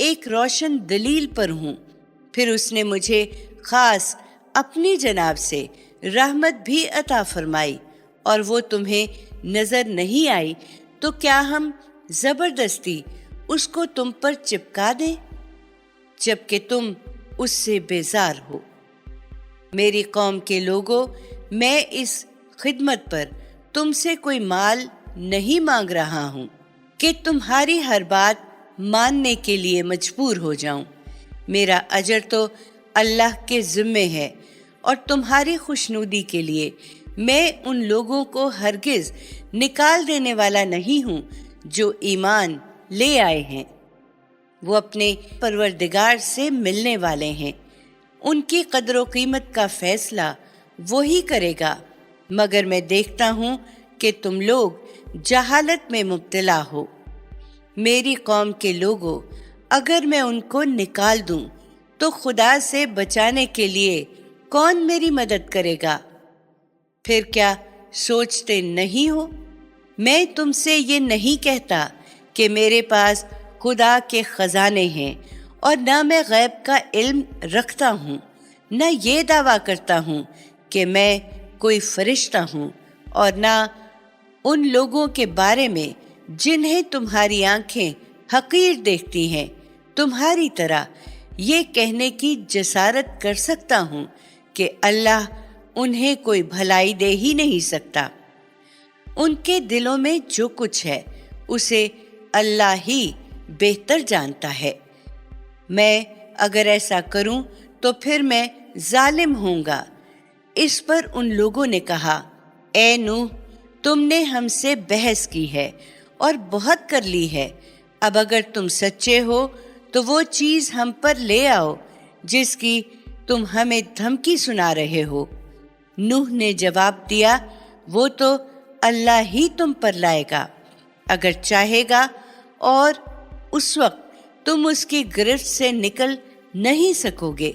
ایک روشن دلیل پر ہوں۔ پھر اس نے مجھے خاص اپنی جناب سے رحمت بھی عطا فرمائی، اور وہ تمہیں نظر نہیں آئی تو کیا ہم زبردستی اس کو تم پر چپکا دیں جبکہ تم اس سے بیزار ہو۔ میری قوم کے لوگوں، میں اس خدمت پر تم سے کوئی مال نہیں مانگ رہا ہوں کہ تمہاری ہر بات ماننے کے لیے مجبور ہو جاؤں۔ میرا اجر تو اللہ کے ذمے ہے، اور تمہاری خوشنودی کے لیے میں ان لوگوں کو ہرگز نکال دینے والا نہیں ہوں جو ایمان لے آئے ہیں۔ وہ اپنے پروردگار سے ملنے والے ہیں، ان کی قدر و قیمت کا فیصلہ وہی کرے گا، مگر میں دیکھتا ہوں کہ تم لوگ جہالت میں مبتلا ہو۔ میری قوم کے لوگوں، اگر میں ان کو نکال دوں تو خدا سے بچانے کے لیے کون میری مدد کرے گا؟ پھر کیا سوچتے نہیں ہو؟ میں تم سے یہ نہیں کہتا کہ میرے پاس خدا کے خزانے ہیں، اور نہ میں غیب کا علم رکھتا ہوں، نہ یہ دعویٰ کرتا ہوں کہ میں کوئی فرشتہ ہوں، اور نہ ان لوگوں کے بارے میں جنہیں تمہاری آنکھیں حقیر دیکھتی ہیں تمہاری طرح یہ کہنے کی جسارت کر سکتا ہوں کہ اللہ انہیں کوئی بھلائی دے ہی نہیں سکتا۔ ان کے دلوں میں جو کچھ ہے اسے اللہ ہی بہتر جانتا ہے۔ میں اگر ایسا کروں تو پھر میں ظالم ہوں گا۔ اس پر ان لوگوں نے کہا، اے نوح، تم نے ہم سے بحث کی ہے اور بہت کر لی ہے، اب اگر تم سچے ہو تو وہ چیز ہم پر لے آؤ جس کی تم ہمیں دھمکی سنا رہے ہو۔ نوح نے جواب دیا، وہ تو اللہ ہی تم پر لائے گا اگر چاہے گا، اور اس وقت تم اس کی گرفت سے نکل نہیں سکو گے۔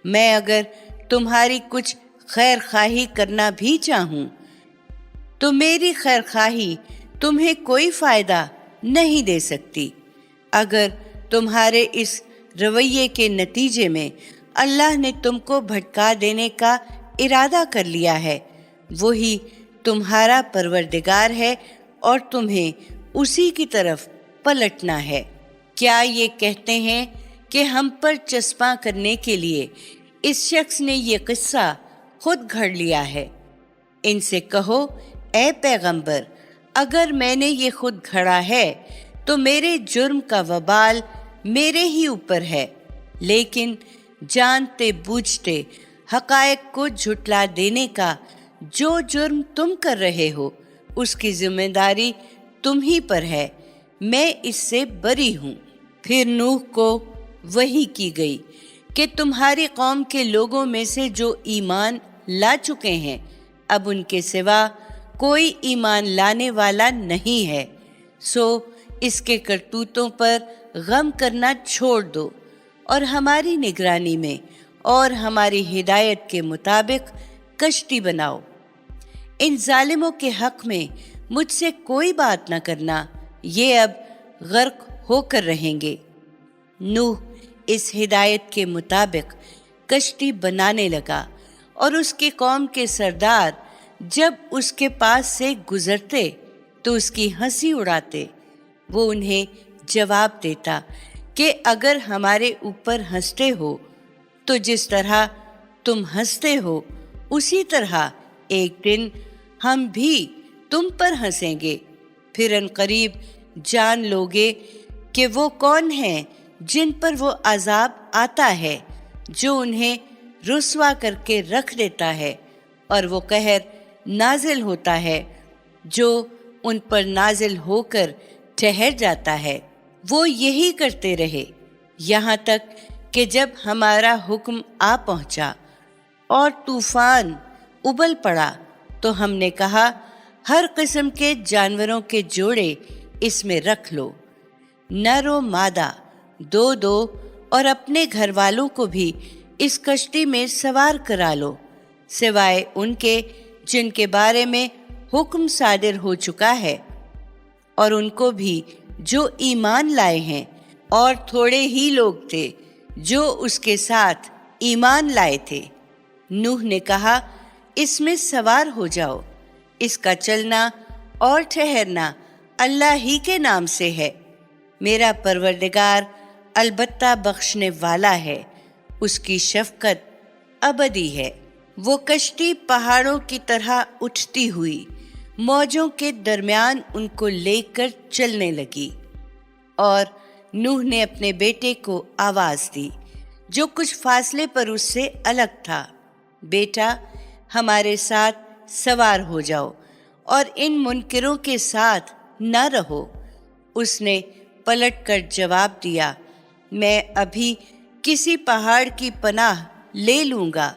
میں اگر تمہاری کچھ خیر خواہی کرنا بھی چاہوں تو میری خیر خواہی تمہیں کوئی فائدہ نہیں دے سکتی۔ اگر تمہارے اس رویے کے نتیجے میں اللہ نے تم کو بھٹکا دینے کا ارادہ کر لیا ہے، وہی تمہارا پروردگار ہے اور تمہیں اسی کی طرف پلٹنا ہے۔ کیا یہ کہتے ہیں کہ ہم پر چسپاں کرنے کے لیے اس شخص نے یہ قصہ خود گھڑ لیا ہے؟ ان سے کہو، اے پیغمبر، اگر میں نے یہ خود گھڑا ہے تو میرے جرم کا وبال میرے ہی اوپر ہے، لیکن جانتے بوجھتے حقائق کو جھٹلا دینے کا جو جرم تم کر رہے ہو اس کی ذمہ داری تم ہی پر ہے، میں اس سے بری ہوں۔ پھر نوح کو وحی کی گئی کہ تمہاری قوم کے لوگوں میں سے جو ایمان لا چکے ہیں اب ان کے سوا کوئی ایمان لانے والا نہیں ہے، سو اس کے کرتوتوں پر غم کرنا چھوڑ دو اور ہماری نگرانی میں اور ہماری ہدایت کے مطابق کشتی بناؤ۔ ان ظالموں کے حق میں مجھ سے کوئی بات نہ کرنا، یہ اب غرق ہو کر رہیں گے۔ نوح اس ہدایت کے مطابق کشتی بنانے لگا، اور اس کی قوم کے سردار جب اس کے پاس سے گزرتے تو اس کی ہنسی اڑاتے۔ وہ انہیں جواب دیتا کہ اگر ہمارے اوپر ہنستے ہو تو جس طرح تم ہنستے ہو اسی طرح ایک دن ہم بھی تم پر ہنسیں گے، پھر عنقریب جان لوگے کہ وہ کون ہیں جن پر وہ عذاب آتا ہے جو انہیں رسوا کر کے رکھ دیتا ہے، اور وہ قہر نازل ہوتا ہے جو ان پر نازل ہو کر ٹھہر جاتا ہے۔ وہ یہی کرتے رہے یہاں تک کہ جب ہمارا حکم آ پہنچا اور طوفان ابل پڑا تو ہم نے کہا، ہر قسم کے جانوروں کے جوڑے اس میں رکھ لو، نر و مادہ دو دو، اور اپنے گھر والوں کو بھی اس کشتی میں سوار کرا لو، سوائے ان کے جن کے بارے میں حکم صادر ہو چکا ہے، اور ان کو بھی جو ایمان لائے ہیں اور تھوڑے ہی لوگ تھے جو اس کے ساتھ ایمان لائے تھے۔ نوح نے کہا، اس میں سوار ہو جاؤ، اس کا چلنا اور ٹھہرنا اللہ ہی کے نام سے ہے۔ میرا پروردگار البتہ بخشنے والا ہے، اس کی شفقت ابدی ہے۔ وہ کشتی پہاڑوں کی طرح اٹھتی ہوئی موجوں کے درمیان ان کو لے کر چلنے لگی، اور نوح نے اپنے بیٹے کو آواز دی جو کچھ فاصلے پر اس سے الگ تھا، بیٹا ہمارے ساتھ سوار ہو جاؤ اور ان منکروں کے ساتھ نہ رہو۔ اس نے پلٹ کر جواب دیا، میں ابھی کسی پہاڑ کی پناہ لے لوں گا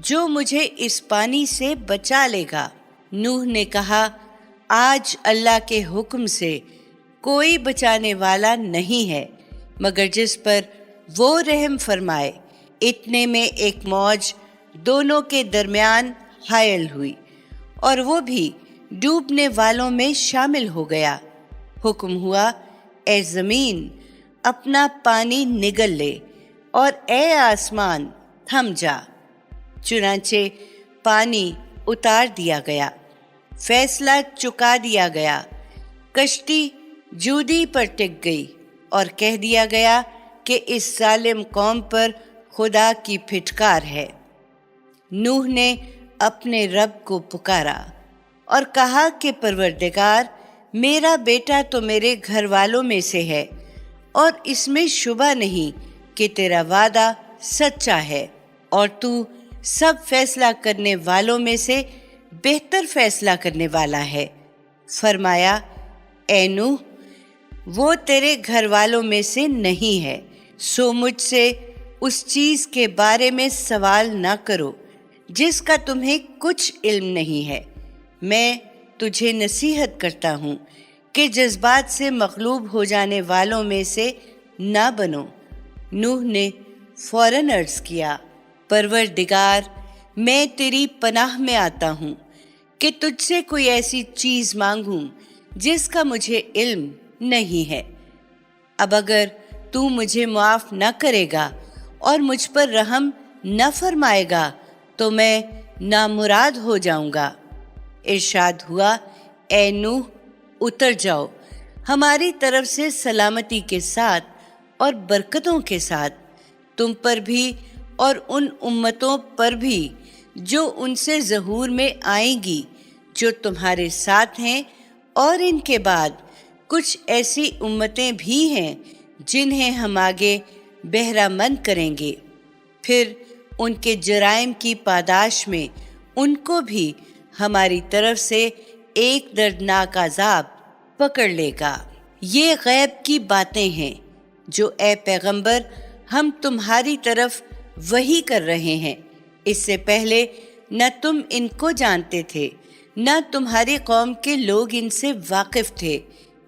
جو مجھے اس پانی سے بچا لے گا۔ نوح نے کہا، آج اللہ کے حکم سے کوئی بچانے والا نہیں ہے مگر جس پر وہ رحم فرمائے۔ اتنے میں ایک موج دونوں کے درمیان حائل ہوئی اور وہ بھی ڈوبنے والوں میں شامل ہو گیا۔ حکم ہوا، اے زمین اپنا پانی نگل لے، اور اے آسمان تھم جا۔ چنانچہ پانی اتار دیا گیا، فیصلہ چکا دیا گیا، کشتی جودی پر ٹک گئی، اور کہہ دیا گیا کہ اس ظالم قوم پر خدا کی پھٹکار ہے۔ نوح نے اپنے رب کو پکارا اور کہا کہ پروردگار، میرا بیٹا تو میرے گھر والوں میں سے ہے، اور اس میں شبہ نہیں کہ تیرا وعدہ سچا ہے، اور تو سب فیصلہ کرنے والوں میں سے بہتر فیصلہ کرنے والا ہے۔ فرمایا، اے نوح، وہ تیرے گھر والوں میں سے نہیں ہے، سو مجھ سے اس چیز کے بارے میں سوال نہ کرو جس کا تمہیں کچھ علم نہیں ہے۔ میں تجھے نصیحت کرتا ہوں کہ جذبات سے مغلوب ہو جانے والوں میں سے نہ بنو۔ نوح نے فوراً عرض کیا، پروردگار، میں تیری پناہ میں آتا ہوں کہ تجھ سے کوئی ایسی چیز مانگوں جس کا مجھے علم نہیں ہے۔ اب اگر تو مجھے معاف نہ کرے گا اور مجھ پر رحم نہ فرمائے گا تو میں نامراد ہو جاؤں گا۔ ارشاد ہوا، اے نوح اتر جاؤ ہماری طرف سے سلامتی کے ساتھ اور برکتوں کے ساتھ، تم پر بھی اور ان امتوں پر بھی جو ان سے ظہور میں آئیں گی جو تمہارے ساتھ ہیں، اور ان کے بعد کچھ ایسی امتیں بھی ہیں جنہیں ہم آگے بہرہ مند کریں گے، پھر ان کے جرائم کی پاداش میں ان کو بھی ہماری طرف سے ایک دردناک عذاب پکڑ لے گا۔ یہ غیب کی باتیں ہیں جو اے پیغمبر ہم تمہاری طرف وحی کر رہے ہیں۔ اس سے پہلے نہ تم ان کو جانتے تھے، نہ تمہاری قوم کے لوگ ان سے واقف تھے،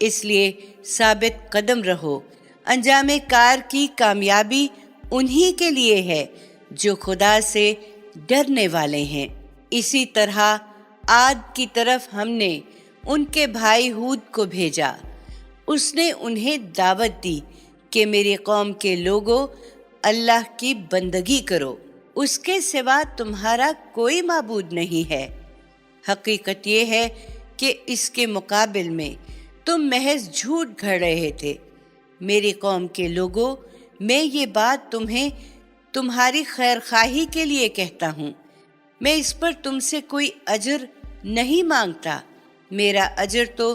اس لیے ثابت قدم رہو۔ انجام کار کی کامیابی انہی کے لیے ہے جو خدا سے ڈرنے والے ہیں۔ اسی طرح عاد کی طرف ہم نے ان کے بھائی ہود کو بھیجا۔ اس نے انہیں دعوت دی کہ میری قوم کے لوگوں، اللہ کی بندگی کرو، اس کے سوا تمہارا کوئی معبود نہیں ہے۔ حقیقت یہ ہے کہ اس کے مقابل میں تم محض جھوٹ گھڑ رہے تھے۔ میری قوم کے لوگوں، میں یہ بات تمہیں تمہاری خیر خواہی کے لیے کہتا ہوں، میں اس پر تم سے کوئی اجر نہیں مانگتا، میرا اجر تو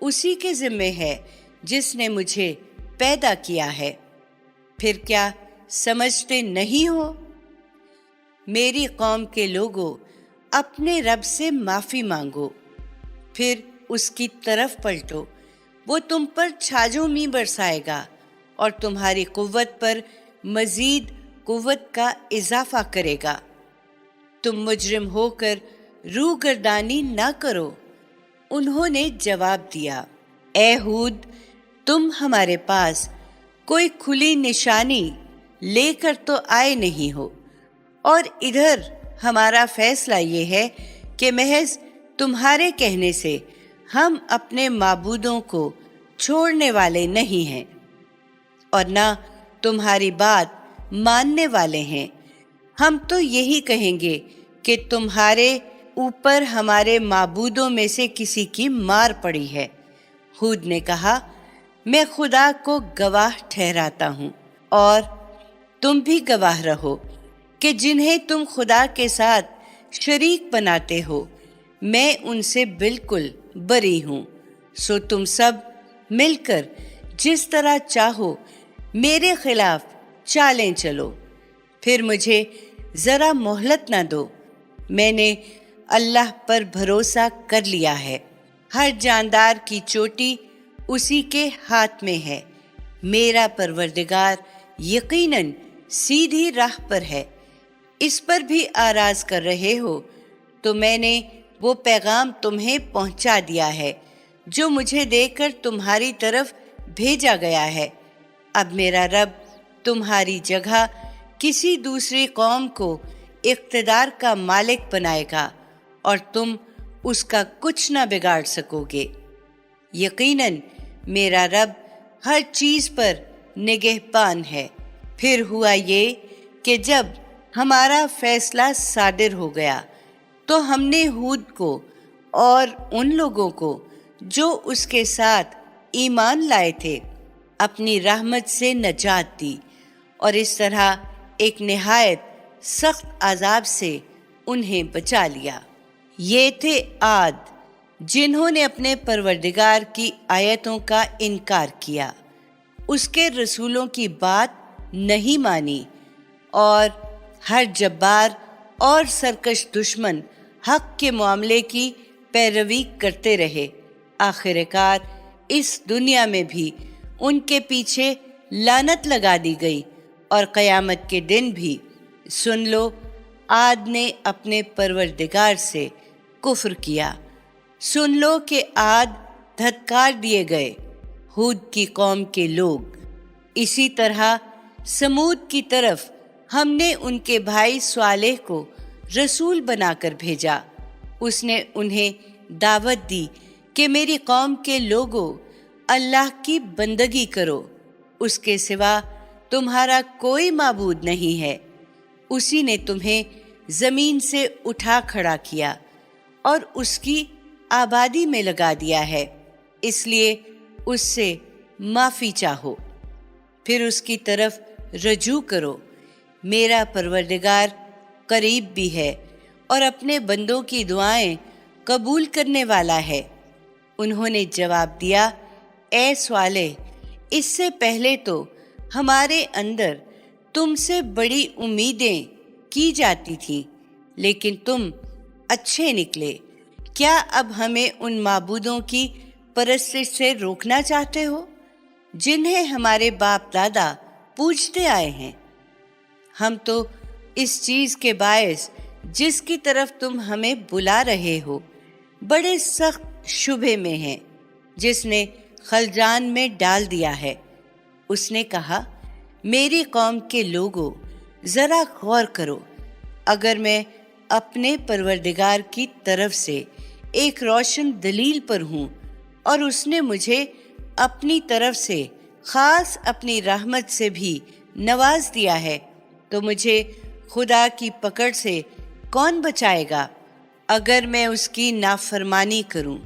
اسی کے ذمے ہے جس نے مجھے پیدا کیا ہے۔ پھر کیا سمجھتے نہیں ہو؟ میری قوم کے لوگوں، اپنے رب سے معافی مانگو، پھر اس کی طرف پلٹو، وہ تم پر چھاجوں میں برسائے گا اور تمہاری قوت پر مزید قوت کا اضافہ کرے گا۔ تم مجرم ہو کر روح گردانی نہ کرو۔ انہوں نے جواب دیا، اے ہود، تم ہمارے پاس کوئی کھلی نشانی لے کر تو آئے نہیں ہو، اور ادھر ہمارا فیصلہ یہ ہے کہ محض تمہارے کہنے سے ہم اپنے معبودوں کو چھوڑنے والے نہیں ہیں۔ اور نہ تمہاری بات ماننے والے ہیں۔ ہم تو یہی کہیں گے کہ تمہارے اوپر ہمارے معبودوں میں سے کسی کی مار پڑی ہے۔ ہود نے کہا، میں خدا کو گواہ ٹھہراتا ہوں اور تم بھی گواہ رہو کہ جنہیں تم خدا کے ساتھ شریک بناتے ہو میں ان سے بالکل بری ہوں۔ سو تم سب مل کر جس طرح چاہو میرے خلاف چالیں چلو، پھر مجھے ذرا مہلت نہ دو۔ میں نے اللہ پر بھروسہ کر لیا ہے، ہر جاندار کی چوٹی اسی کے ہاتھ میں ہے۔ میرا پروردگار یقیناً سیدھی راہ پر ہے۔ اس پر بھی آراز کر رہے ہو تو میں نے وہ پیغام تمہیں پہنچا دیا ہے جو مجھے دے کر تمہاری طرف بھیجا گیا ہے۔ اب میرا رب تمہاری جگہ کسی دوسری قوم کو اقتدار کا مالک بنائے گا اور تم اس کا کچھ نہ بگاڑ سکو گے۔ یقیناً میرا رب ہر چیز پر نگہبان ہے۔ پھر ہوا یہ کہ جب ہمارا فیصلہ صادر ہو گیا تو ہم نے ہود کو اور ان لوگوں کو جو اس کے ساتھ ایمان لائے تھے اپنی رحمت سے نجات دی، اور اس طرح ایک نہایت سخت عذاب سے انہیں بچا لیا۔ یہ تھے عاد جنہوں نے اپنے پروردگار کی آیتوں کا انکار کیا، اس کے رسولوں کی بات نہیں مانی، اور ہر جبار اور سرکش دشمن حق کے معاملے کی پیروی کرتے رہے۔ آخر کار اس دنیا میں بھی ان کے پیچھے لعنت لگا دی گئی اور قیامت کے دن بھی۔ سن لو، عاد نے اپنے پروردگار سے کفر کیا۔ سن لو کہ عاد دھتکار دیے گئے، ہود کی قوم کے لوگ۔ اسی طرح سمود کی طرف ہم نے ان کے بھائی صالح کو رسول بنا کر بھیجا۔ اس نے انہیں دعوت دی کہ میری قوم کے لوگوں، اللہ کی بندگی کرو، اس کے سوا تمہارا کوئی معبود نہیں ہے۔ اسی نے تمہیں زمین سے اٹھا کھڑا کیا اور اس کی آبادی میں لگا دیا ہے، اس لیے اس سے معافی چاہو، پھر اس کی طرف رجوع کرو۔ میرا پروردگار قریب بھی ہے اور اپنے بندوں کی دعائیں قبول کرنے والا ہے۔ انہوں نے جواب دیا، اے صالح، اس سے پہلے تو ہمارے اندر تم سے بڑی امیدیں کی جاتی تھیں، لیکن تم اچھے نکلے۔ کیا اب ہمیں ان معبودوں کی پرستش سے روکنا چاہتے ہو جنہیں ہمارے باپ دادا پوجتے آئے ہیں؟ ہم تو اس چیز کے باعث جس کی طرف تم ہمیں بلا رہے ہو بڑے سخت شبہ میں ہیں، جس نے خلجان میں ڈال دیا ہے۔ اس نے کہا، میری قوم کے لوگوں، ذرا غور کرو، اگر میں اپنے پروردگار کی طرف سے ایک روشن دلیل پر ہوں اور اس نے مجھے اپنی طرف سے خاص اپنی رحمت سے بھی نواز دیا ہے، تو مجھے خدا کی پکڑ سے کون بچائے گا اگر میں اس کی نافرمانی کروں؟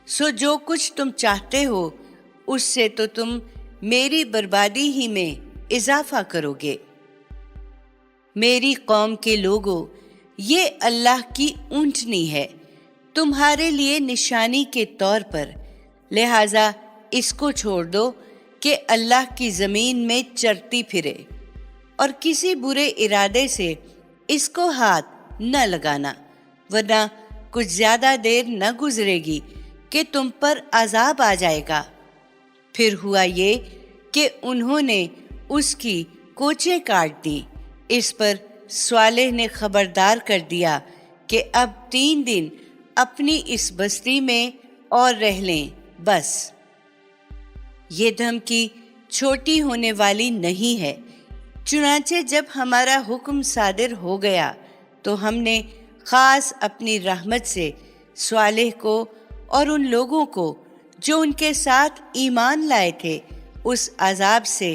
سو جو کچھ تم چاہتے ہو اس سے تو تم میری بربادی ہی میں اضافہ کرو گے۔ میری قوم کے لوگوں، یہ اللہ کی اونٹنی ہے تمہارے لیے نشانی کے طور پر، لہٰذا اس کو چھوڑ دو کہ اللہ کی زمین میں چرتی پھرے، اور کسی برے ارادے سے اس کو ہاتھ نہ لگانا، ورنہ کچھ زیادہ دیر نہ گزرے گی کہ تم پر عذاب آ جائے گا۔ پھر ہوا یہ کہ انہوں نے اس کی کوچیں کاٹ دی۔ اس پر صالح نے خبردار کر دیا کہ اب 3 دن اپنی اس بستی میں اور رہ لیں بس۔ یہ دھمکی چھوٹی ہونے والی نہیں ہے۔ چنانچہ جب ہمارا حکم صادر ہو گیا تو ہم نے خاص اپنی رحمت سے صالح کو اور ان لوگوں کو جو ان کے ساتھ ایمان لائے تھے اس عذاب سے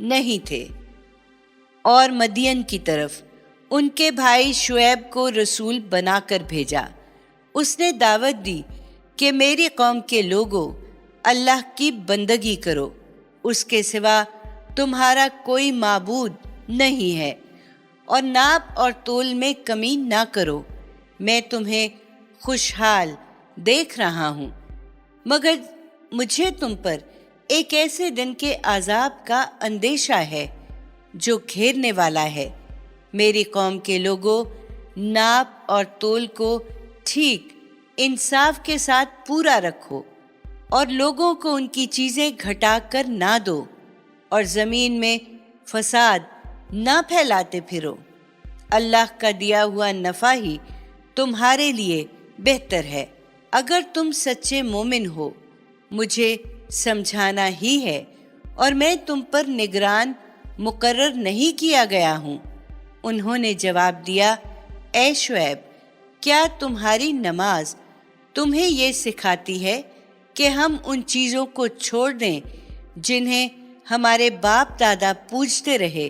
نہیں تھے، اور مدین کی طرف ان کے بھائی شعیب کو رسول بنا کر بھیجا۔ اس نے دعوت دی کہ میری قوم کے لوگوں، اللہ کی بندگی کرو، اس کے سوا تمہارا کوئی معبود نہیں ہے، اور ناپ اور تول میں کمی نہ کرو، میں تمہیں خوشحال دیکھ رہا ہوں، مگر مجھے تم پر ایک ایسے دن کے عذاب کا اندیشہ ہے جو گھیرنے والا ہے۔ میری قوم کے لوگوں، ناپ اور تول کو ٹھیک انصاف کے ساتھ پورا رکھو، اور لوگوں کو ان کی چیزیں گھٹا کر نہ دو، اور زمین میں فساد نہ پھیلاتے پھرو۔ اللہ کا دیا ہوا نفع ہی تمہارے لیے بہتر ہے۔ اگر تم سچے مومن ہو، مجھے سمجھانا ہی ہے، اور میں تم پر نگران مقرر نہیں کیا گیا ہوں۔ انہوں نے جواب دیا، اے شعیب، کیا تمہاری نماز تمہیں یہ سکھاتی ہے کہ ہم ان چیزوں کو چھوڑ دیں جنہیں ہمارے باپ دادا پوجتے رہے،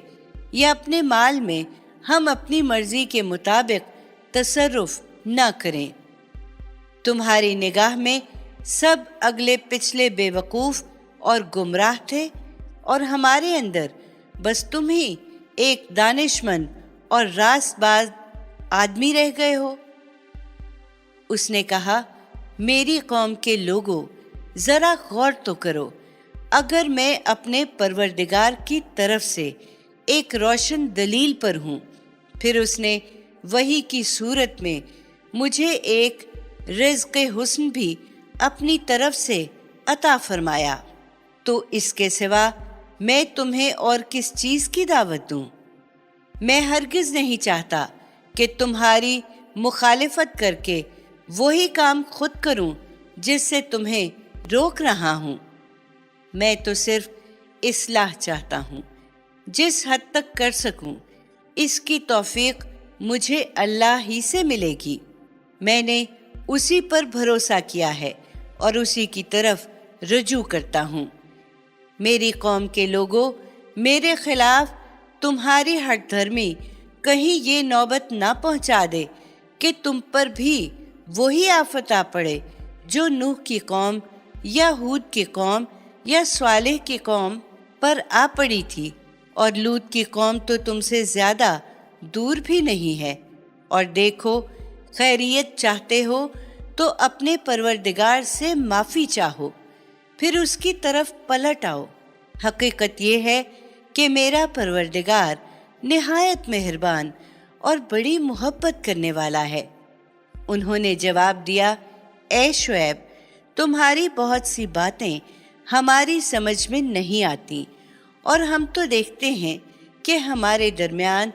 یا اپنے مال میں ہم اپنی مرضی کے مطابق تصرف نہ کریں؟ تمہاری نگاہ میں سب اگلے پچھلے بے وقوف اور گمراہ تھے، اور ہمارے اندر بس تم ہی ایک دانش مند اور راست باز آدمی رہ گئے ہو۔ اس نے کہا، میری قوم کے لوگوں، ذرا غور تو کرو، اگر میں اپنے پروردگار کی طرف سے ایک روشن دلیل پر ہوں، پھر اس نے وحی کی صورت میں مجھے ایک رزق حسن بھی اپنی طرف سے عطا فرمایا، تو اس کے سوا میں تمہیں اور کس چیز کی دعوت دوں؟ میں ہرگز نہیں چاہتا کہ تمہاری مخالفت کر کے وہی کام خود کروں جس سے تمہیں روک رہا ہوں۔ میں تو صرف اصلاح چاہتا ہوں، جس حد تک کر سکوں اس کی توفیق مجھے اللہ ہی سے ملے گی۔ میں نے اسی پر بھروسہ کیا ہے اور اسی کی طرف رجوع کرتا ہوں۔ میری قوم کے لوگوں، میرے خلاف تمہاری ہٹ دھرمی کہیں یہ نوبت نہ پہنچا دے کہ تم پر بھی وہی آفت آ پڑے جو نوح کی قوم یا ہود کی قوم یا صالح کی قوم پر آ پڑی تھی، اور لوط کی قوم تو تم سے زیادہ دور بھی نہیں ہے۔ اور دیکھو، خیریت چاہتے ہو تو اپنے پروردگار سے معافی چاہو، پھر اس کی طرف پلٹ آؤ۔ حقیقت یہ ہے کہ میرا پروردگار نہایت مہربان اور بڑی محبت کرنے والا ہے۔ انہوں نے جواب دیا، اے شعیب، تمہاری بہت سی باتیں ہماری سمجھ میں نہیں آتی، اور ہم تو دیکھتے ہیں کہ ہمارے درمیان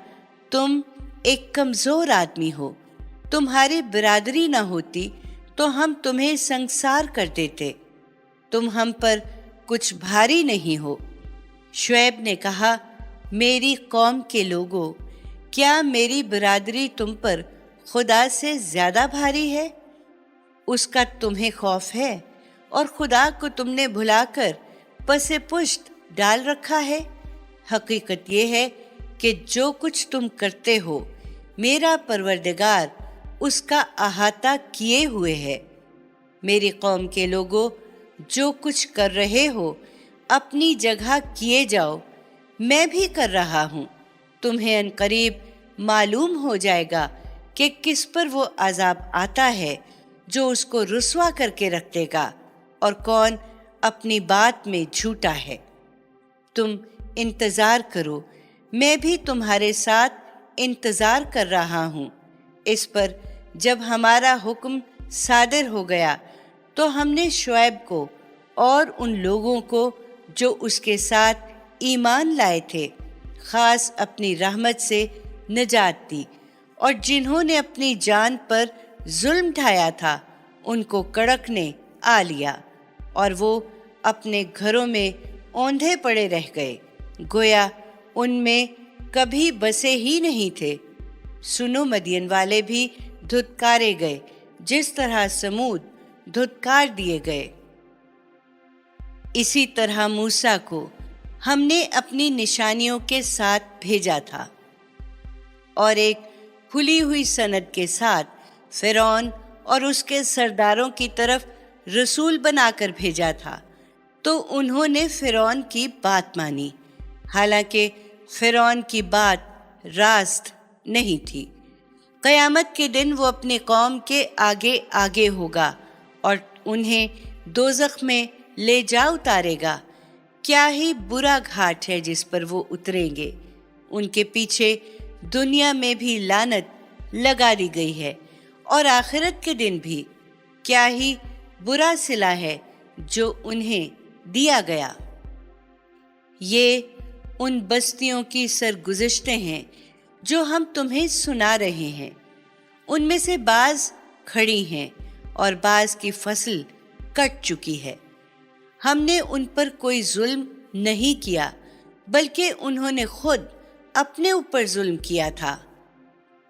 تم ایک کمزور آدمی ہو۔ تمہاری برادری نہ ہوتی تو ہم تمہیں سنگسار کر دیتے، تم ہم پر کچھ بھاری نہیں ہو۔ شعیب نے کہا، میری قوم کے لوگوں، کیا میری برادری تم پر خدا سے زیادہ بھاری ہے؟ اس کا تمہیں خوف ہے، اور خدا کو تم نے بھلا کر پس پشت ڈال رکھا ہے۔ حقیقت یہ ہے کہ جو کچھ تم کرتے ہو، میرا پروردگار اس کا احاطہ کیے ہوئے ہے۔ میری قوم کے لوگوں، جو کچھ کر رہے ہو اپنی جگہ کیے جاؤ، میں بھی کر رہا ہوں۔ تمہیں عنقریب معلوم ہو جائے گا کہ کس پر وہ عذاب آتا ہے جو اس کو رسوا کر کے رکھ دے گا، اور کون اپنی بات میں جھوٹا ہے۔ تم انتظار کرو، میں بھی تمہارے ساتھ انتظار کر رہا ہوں۔ اس پر جب ہمارا حکم صادر ہو گیا تو ہم نے شعیب کو اور ان لوگوں کو جو اس کے ساتھ ایمان لائے تھے خاص اپنی رحمت سے نجات دی، اور جنہوں نے اپنی جان پر ظلم ڈھایا تھا ان کو کڑک نے آ لیا، اور وہ اپنے گھروں میں اوندھے پڑے رہ گئے، گویا ان میں کبھی بسے ہی نہیں تھے۔ سنو، مدین والے بھی دھتکارے گئے جس طرح سمود دھتکار دیے گئے۔ اسی طرح موسیٰ کو ہم نے اپنی نشانیوں کے ساتھ بھیجا تھا اور ایک کھلی ہوئی سند کے ساتھ فرعون اور اس کے سرداروں کی طرف رسول بنا کر بھیجا تھا، تو انہوں نے فرعون کی بات مانی، حالانکہ فرعون کی بات راست نہیں تھی۔ قیامت کے دن وہ اپنی قوم کے آگے آگے ہوگا اور انہیں دوزخ میں لے جا اتارے گا۔ کیا ہی برا گھاٹ ہے جس پر وہ اتریں گے۔ ان کے پیچھے دنیا میں بھی لعنت لگا دی گئی ہے اور آخرت کے دن بھی کیا ہی برا صلہ ہے جو انہیں دیا گیا۔ یہ ان بستیوں کی سرگزشتیں ہیں جو ہم تمہیں سنا رہے ہیں۔ ان میں سے بعض کھڑی ہیں اور بعض کی فصل کٹ چکی ہے۔ ہم نے ان پر کوئی ظلم نہیں کیا، بلکہ انہوں نے خود اپنے اوپر ظلم کیا تھا۔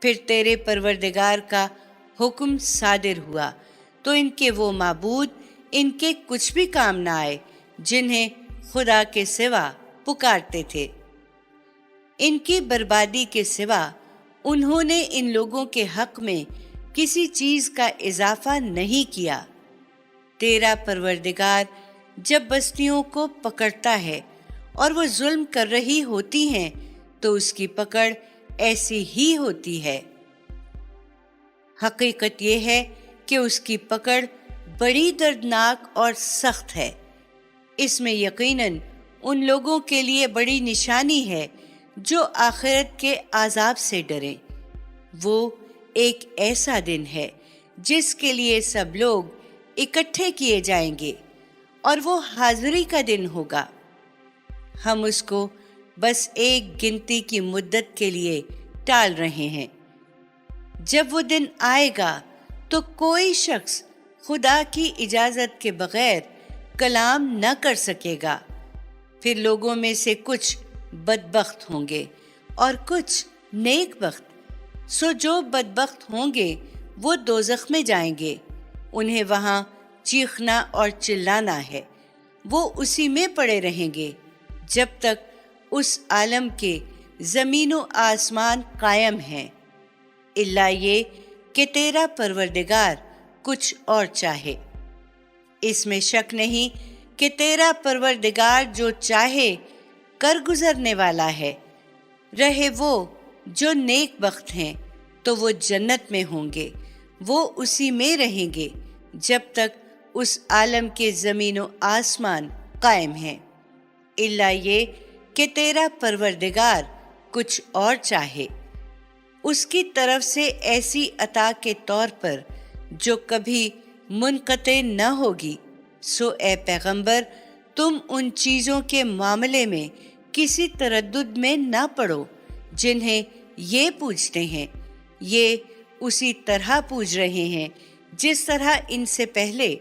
پھر تیرے پروردگار کا حکم صادر ہوا تو ان کے وہ معبود ان کے کچھ بھی کام نہ آئے جنہیں خدا کے سوا پکارتے تھے۔ ان کی بربادی کے سوا انہوں نے ان لوگوں کے حق میں کسی چیز کا اضافہ نہیں کیا۔ تیرا پروردگار جب بستیوں کو پکڑتا ہے اور وہ ظلم کر رہی ہوتی ہیں تو اس کی پکڑ ایسی ہی ہوتی ہے۔ حقیقت یہ ہے کہ اس کی پکڑ بڑی دردناک اور سخت ہے۔ اس میں یقیناً ان لوگوں کے لیے بڑی نشانی ہے جو آخرت کے عذاب سے ڈریں۔ وہ ایک ایسا دن ہے جس کے لیے سب لوگ اکٹھے کیے جائیں گے اور وہ حاضری کا دن ہوگا۔ ہم اس کو بس ایک گنتی کی مدت کے لیے ٹال رہے ہیں۔ جب وہ دن آئے گا تو کوئی شخص خدا کی اجازت کے بغیر کلام نہ کر سکے گا۔ پھر لوگوں میں سے کچھ بدبخت ہوں گے اور کچھ نیک بخت۔ سو جو بدبخت ہوں گے وہ دوزخ میں جائیں گے، انہیں وہاں چیخنا اور چلانا ہے۔ وہ اسی میں پڑے رہیں گے جب تک اس عالم کے زمین و آسمان قائم ہیں، الا یہ کہ تیرا پروردگار کچھ اور چاہے۔ اس میں شک نہیں کہ تیرا پروردگار جو چاہے کر گزرنے والا ہے۔ رہے وہ جو نیک بخت ہیں تو وہ جنت میں ہوں گے، وہ اسی میں رہیں گے جب تک اس عالم کے زمین و آسمان قائم ہیں، الا یہ کہ تیرا پروردگار کچھ اور چاہے۔ اس کی طرف سے ایسی عطا کے طور پر جو کبھی منقطع نہ ہوگی۔ سو اے پیغمبر، تم ان چیزوں کے معاملے میں کسی تردد میں نہ پڑو جنہیں یہ پوجتے ہیں۔ یہ اسی طرح پوج رہے ہیں جس طرح ان سے پہلے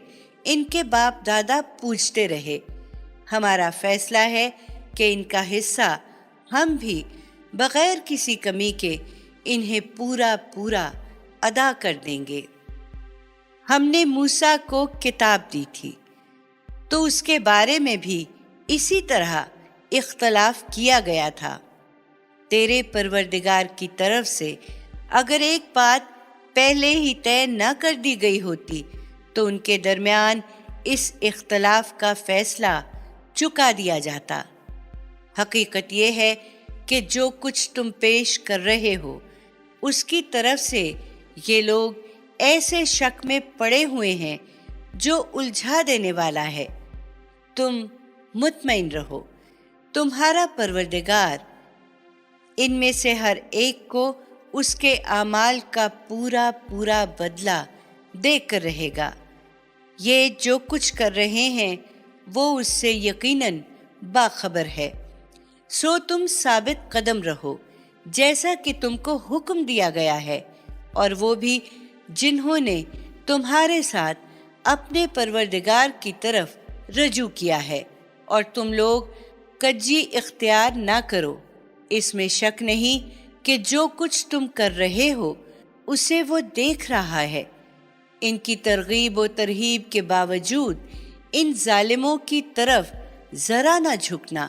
ان کے باپ دادا پوجتے رہے۔ ہمارا فیصلہ ہے کہ ان کا حصہ ہم بھی بغیر کسی کمی کے انہیں پورا پورا ادا کر دیں گے۔ ہم نے موسیٰ کو کتاب دی تھی تو اس کے بارے میں بھی اسی طرح اختلاف کیا گیا تھا۔ تیرے پروردگار کی طرف سے اگر ایک بات پہلے ہی طے نہ کر دی گئی ہوتی تو ان کے درمیان اس اختلاف کا فیصلہ چکا دیا جاتا۔ حقیقت یہ ہے کہ جو کچھ تم پیش کر رہے ہو اس کی طرف سے یہ لوگ ایسے شک میں پڑے ہوئے ہیں جو الجھا دینے والا ہے۔ تم مطمئن رہو، تمہارا پروردگار ان میں سے ہر ایک کو اس کے اعمال کا پورا پورا بدلہ دے کر رہے گا۔ یہ جو کچھ کر رہے ہیں وہ اس سے یقیناً باخبر ہے۔ سو تم ثابت قدم رہو جیسا کہ تم کو حکم دیا گیا ہے، اور وہ بھی جنہوں نے تمہارے ساتھ اپنے پروردگار کی طرف رجوع کیا ہے، اور تم لوگ کجی اختیار نہ کرو۔ اس میں شک نہیں کہ جو کچھ تم کر رہے ہو اسے وہ دیکھ رہا ہے۔ ان کی ترغیب و ترہیب کے باوجود ان ظالموں کی طرف ذرا نہ جھکنا،